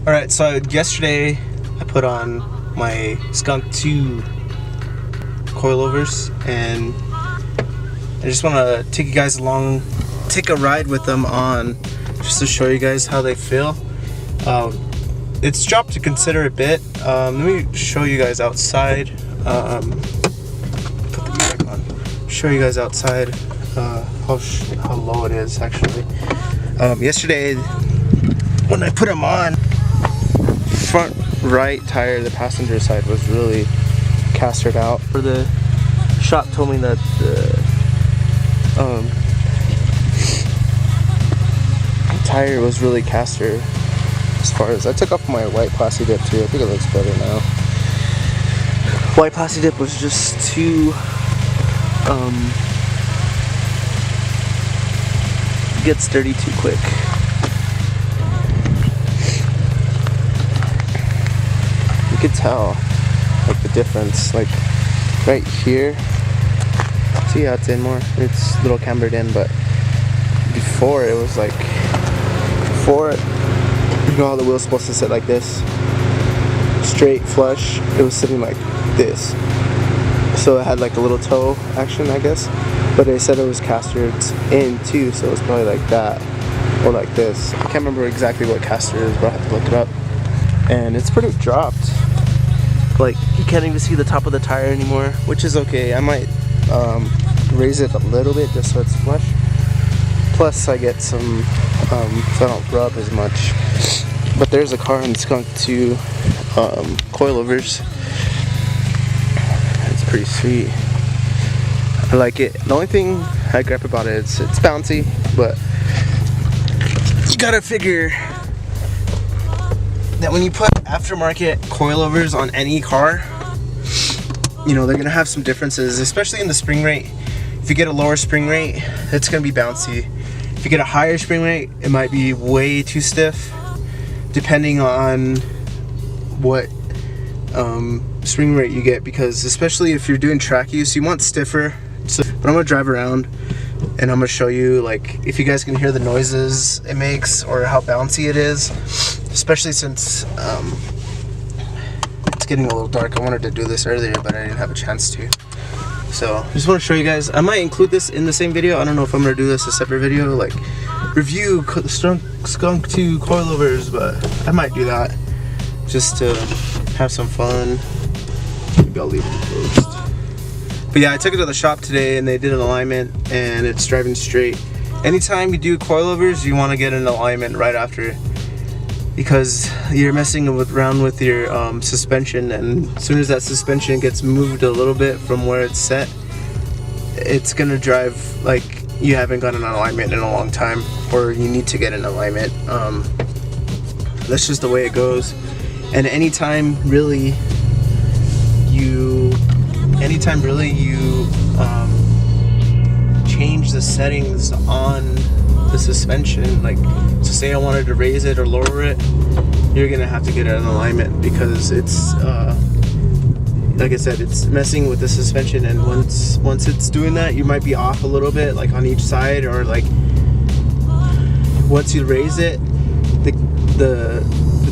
Alright, so yesterday I put on my Skunk2 coilovers, and I just want to take you guys along, take a ride with them on, just to show you guys how they feel. It's dropped to consider a bit. Let me show you guys outside. Put the music on. Show you guys outside how low it is actually. Yesterday when I put them on, front right tire, the passenger side, was really castered out. The shop told me that the tire was really castered. As far as I took off my white plasti dip too, I think it looks better now. White plasti dip was just too gets dirty too quick. You could tell like the difference, like right here. See how it's in more? It's a little cambered in, but before it was like, you know how the wheel's supposed to sit like this, straight flush, it was sitting like this. So it had like a little toe action, I guess, but they said it was castered in too, so it was probably like that or like this. I can't remember exactly what caster is, but I have to look it up. And it's pretty dropped. Like, you can't even see the top of the tire anymore, which is okay. I might raise it a little bit just so it's flush. Plus I get some, so I don't rub as much. But there's a car in Skunk2 coilovers. It's pretty sweet. I like it. The only thing I gripe about it is it's bouncy, but you gotta figure that when you put aftermarket coilovers on any car, you know, they're gonna have some differences, especially in the spring rate. If you get a lower spring rate, it's gonna be bouncy. If you get a higher spring rate, it might be way too stiff, depending on what spring rate you get, because especially if you're doing track use, you want stiffer. So, but I'm gonna drive around and I'm gonna show you, like, if you guys can hear the noises it makes or how bouncy it is, especially since it's getting a little dark. I wanted to do this earlier, but I didn't have a chance to. So I just want to show you guys. I might include this in the same video. I don't know if I'm gonna do this a separate video, like review Skunk2 coilovers, but I might do that just to have some fun. Maybe I'll leave it closed. But yeah, I took it to the shop today and they did an alignment and it's driving straight. Anytime you do coilovers, you want to get an alignment right after, because you're messing around with your suspension, and as soon as that suspension gets moved a little bit from where it's set, it's gonna drive like you haven't got an alignment in a long time, or you need to get an alignment. That's just the way it goes. And anytime really you change the settings on the suspension, like, so say I wanted to raise it or lower it, you're gonna have to get an alignment, because it's like I said, it's messing with the suspension, and once it's doing that, you might be off a little bit, like on each side, or like once you raise it, the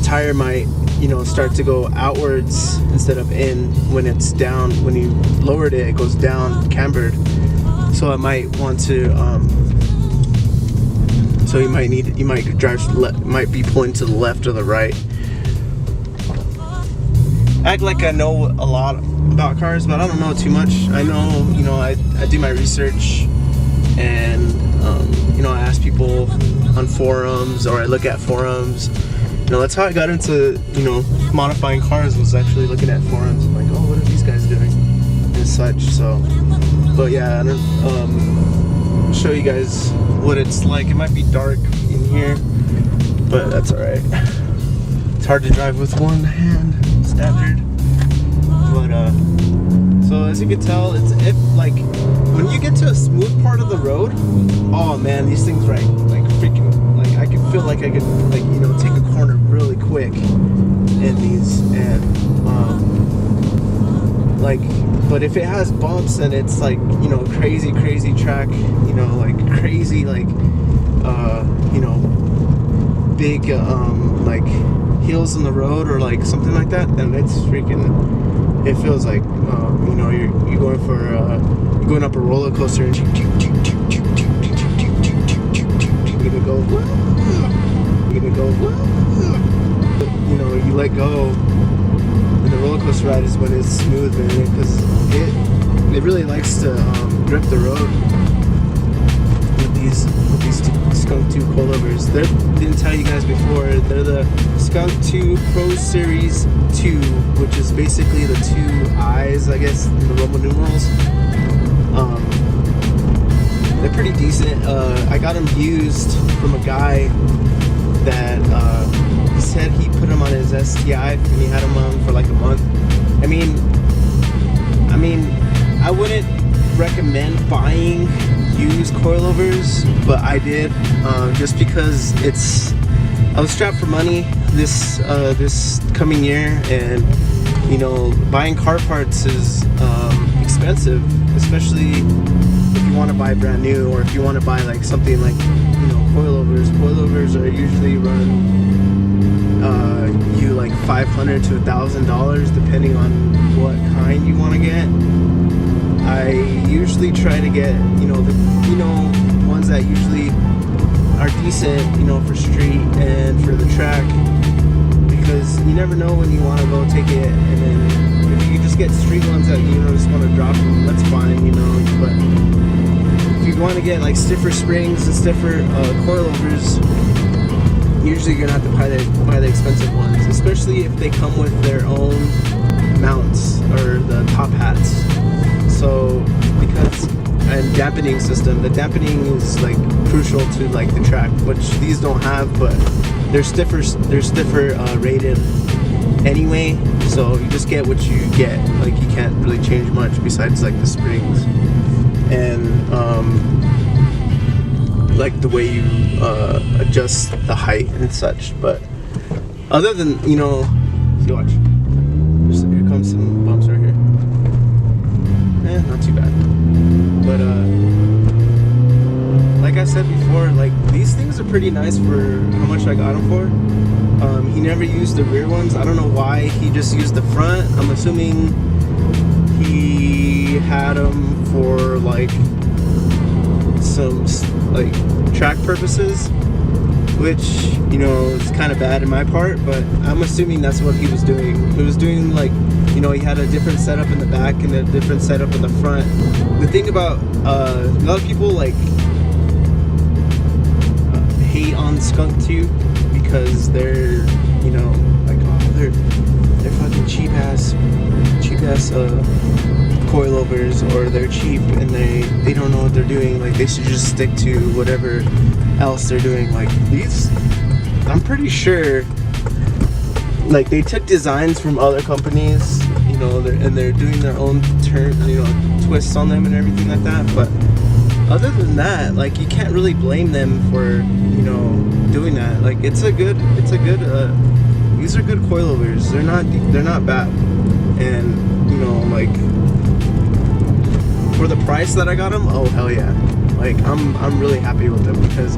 tire might, you know, start to go outwards instead of in. When it's down, when you lowered it, it goes down cambered. So I might want to so you might be pulling to the left or the right. I act like I know a lot about cars, but I don't know too much. I know, you know, I do my research, and you know, I ask people on forums, or I look at forums. You know, that's how I got into, you know, modifying cars, was actually looking at forums. I'm like, oh, what are these guys doing and such. So, but yeah, I'll show you guys what it's like. It might be dark in here, but that's alright. It's hard to drive with one hand, standard. But so as you can tell, if like when you get to a smooth part of the road, oh man, these things like freaking, like I can feel like I could, like, you know, take a corner really quick in these, and like, but if it has bumps and it's like, you know, crazy track, you know, like crazy, like you know, big like heels in the road or like something like that, then it's freaking, it feels like you know, you're going for you're going up a roller coaster and you're gonna go, you're gonna go, you know, you let go, and the roller coaster ride is when it's smooth, man, because it really likes to grip the road with these Skunk2 coilovers. They didn't tell you guys before, they're the Skunk2 Pro Series 2, which is basically the two eyes, I guess, in the Roman numerals. They're pretty decent. I got them used from a guy that he said he put them on his STI and he had them on for like a month. I mean, I wouldn't recommend buying used coilovers, but I did, just because I was strapped for money this coming year, and you know, buying car parts is expensive, especially if you want to buy brand new, or if you want to buy like something like, you know, coilovers. Coilovers are usually run you like $500 to $1,000 depending on what kind you want to get. I usually try to get, you know, the ones that usually are decent, you know, for street and for the track, because you never know when you want to go take it, and then if you just get street ones that, you know, just want to drop them, that's fine, you know. But if you want to get like stiffer springs and stiffer coilovers, usually you're gonna have to buy the expensive ones, especially if they come with their own mounts or the top hats. So and dampening system. The dampening is like crucial to like the track, which these don't have, but they're stiffer rated anyway. So you just get what you get. Like you can't really change much besides like the springs and like the way you adjust the height and such. But other than, you know, see, watch. Here comes some bumps right here. Not too bad. But like I said before, like these things are pretty nice for how much I got them for. He never used the rear ones. I don't know why he just used the front. I'm assuming he had them for like some like track purposes, which, you know, is kind of bad in my part, but I'm assuming that's what he was doing. He was doing like, you know, he had a different setup in the back and a different setup in the front. The thing about a lot of people like hate on Skunk2 because they're, you know, like, oh, they're fucking cheap ass coilovers, or they're cheap and they don't know what they're doing. Like they should just stick to whatever else they're doing. Like these, I'm pretty sure, like they took designs from other companies, you know, and they're doing their own twists on them and everything like that. But other than that, like you can't really blame them for, you know, doing that. Like it's a good these are good coilovers. They're not bad, and you know, like for the price that I got them, oh hell yeah. Like I'm really happy with them, because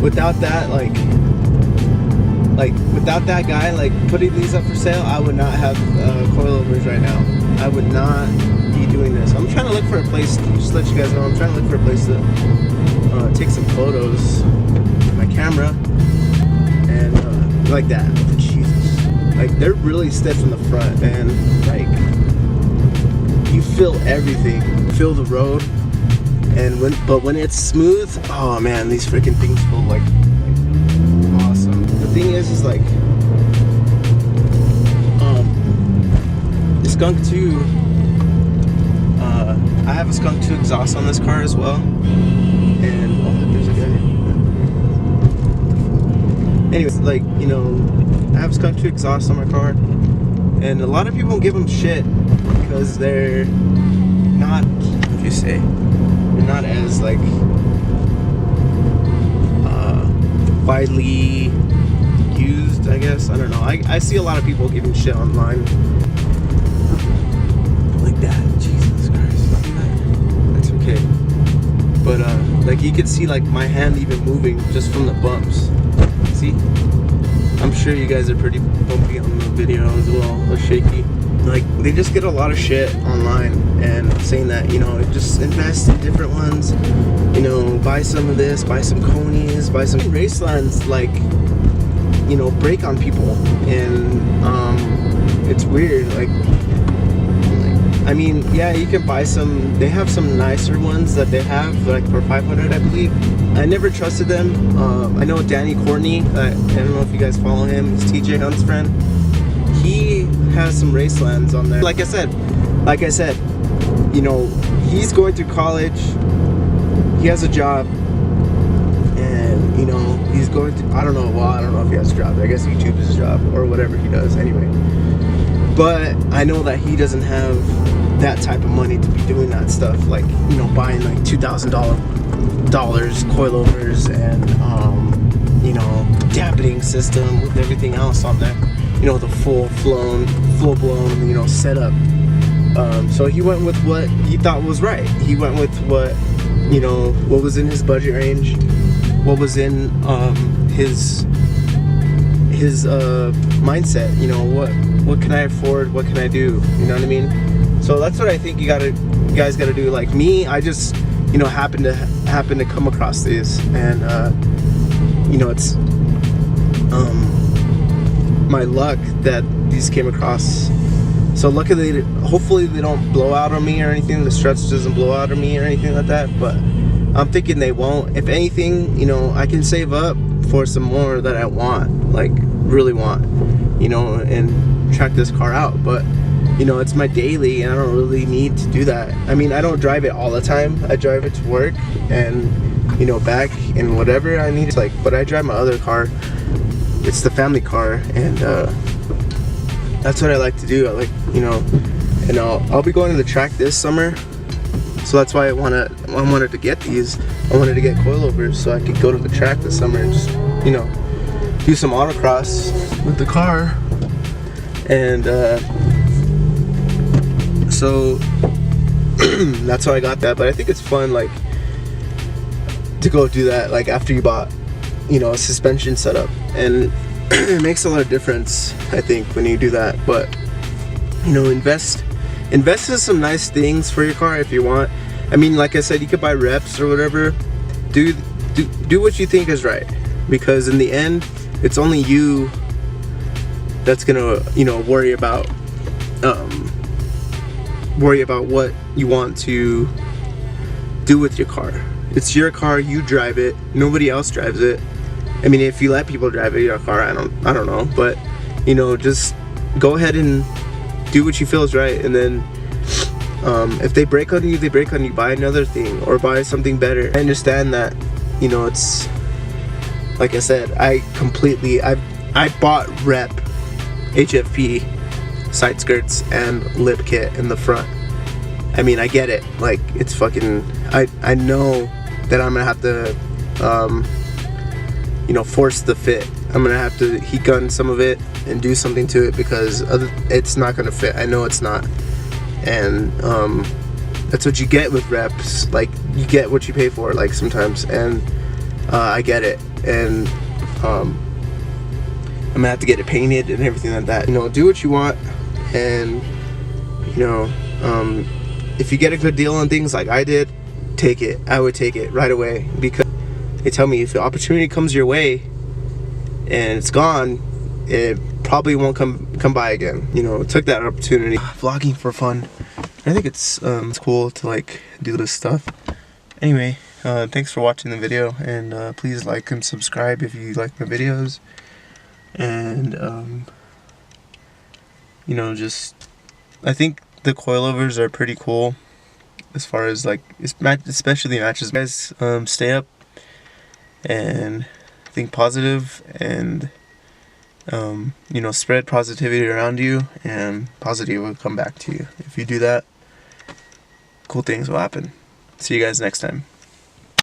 without that, without that guy like putting these up for sale, I would not have coilovers right now. I would not be doing this. I'm trying to look for a place, just to let you guys know, I'm trying to look for a place to take some photos with my camera and like that. Jesus, like they're really stiff in the front, and like you feel everything, you feel the road. And when it's smooth, oh man, these freaking things feel like awesome. The thing is like the Skunk2, I have a Skunk2 exhaust on this car as well, and oh, there's a guy. Anyways, like, you know, I have Skunk2 exhaust on my car, and a lot of people give them shit because they're not, what do you say? They're not as like widely used, I guess. I don't know. I see a lot of people giving shit online like that. Jesus Christ, that's okay. But like you can see like my hand even moving just from the bumps. See? I'm sure you guys are pretty bumpy on the video as well, or shaky. Like, they just get a lot of shit online and saying that, you know, just invest in different ones, you know, buy some of this, buy some conies, buy some race lines, like, you know, break on people. And it's weird, like, I mean, yeah, you can buy some. They have some nicer ones that they have, like for 500, I believe. I never trusted them. I know Danny Courtney. I don't know if you guys follow him. He's TJ Hunt's friend. He has some race lands on there. Like I said, you know, he's going through college. He has a job, and you know, he's going to. I don't know. Well, I don't know if he has a job. I guess YouTube is his job or whatever he does. Anyway. But I know that he doesn't have that type of money to be doing that stuff, like, you know, buying like $2,000 coilovers and you know, dampening system with everything else on there, you know, the full blown, you know, setup. So he went with what he thought was right. He went with what, you know, what was in his budget range, what was in his mindset. You know, what can I afford, what can I do, you know what I mean? So that's what I think you guys gotta do. Like me, I just, you know, happen to come across these, and you know, it's my luck that these came across. So luckily, hopefully they don't blow out on me or anything, the struts doesn't blow out on me or anything like that, but I'm thinking they won't. If anything, you know, I can save up for some more that I want, like really want, you know, and track this car out. But you know, it's my daily and I don't really need to do that. I mean, I don't drive it all the time. I drive it to work and, you know, back and whatever I need. It's like, but I drive my other car. It's the family car, and that's what I like to do. I like, you know, and I'll be going to the track this summer. So that's why I wanted to get these. I wanted to get coilovers so I could go to the track this summer and just, you know, do some autocross with the car. And so that's how I got that. But I think it's fun, like, to go do that, like, after you bought, you know, a suspension setup, and it makes a lot of difference, I think, when you do that. But you know, invest in some nice things for your car if you want. I mean, like I said, you could buy reps or whatever. Do what you think is right, because in the end, it's only you that's gonna, you know, worry about what you want to do with your car. It's your car, you drive it, nobody else drives it. I mean, if you let people drive your car, I don't know, but you know, just go ahead and do what you feel is right. And then if they break on you, they break on you. Buy another thing or buy something better. I understand that, you know, it's like I said, I bought rep HFP side skirts and lip kit in the front. I mean, I get it, like, it's fucking, I know that I'm gonna have to you know, force the fit. I'm gonna have to heat gun some of it and do something to it, because it's not gonna fit. I know it's not. And that's what you get with reps. Like, you get what you pay for, like, sometimes. And I get it. And I'm gonna have to get it painted and everything like that. You know, do what you want. And you know, if you get a good deal on things like I did, take it. I would take it right away, because they tell me if the opportunity comes your way and it's gone, it probably won't come by again. You know, took that opportunity. Vlogging for fun. I think it's cool to, like, do this stuff. Anyway, thanks for watching the video, and please like and subscribe if you like my videos. And you know, just, I think the coilovers are pretty cool as far as, like, especially matches. Guys, stay up and think positive, and you know, spread positivity around you, and positivity will come back to you. If you do that, cool things will happen. See you guys next time.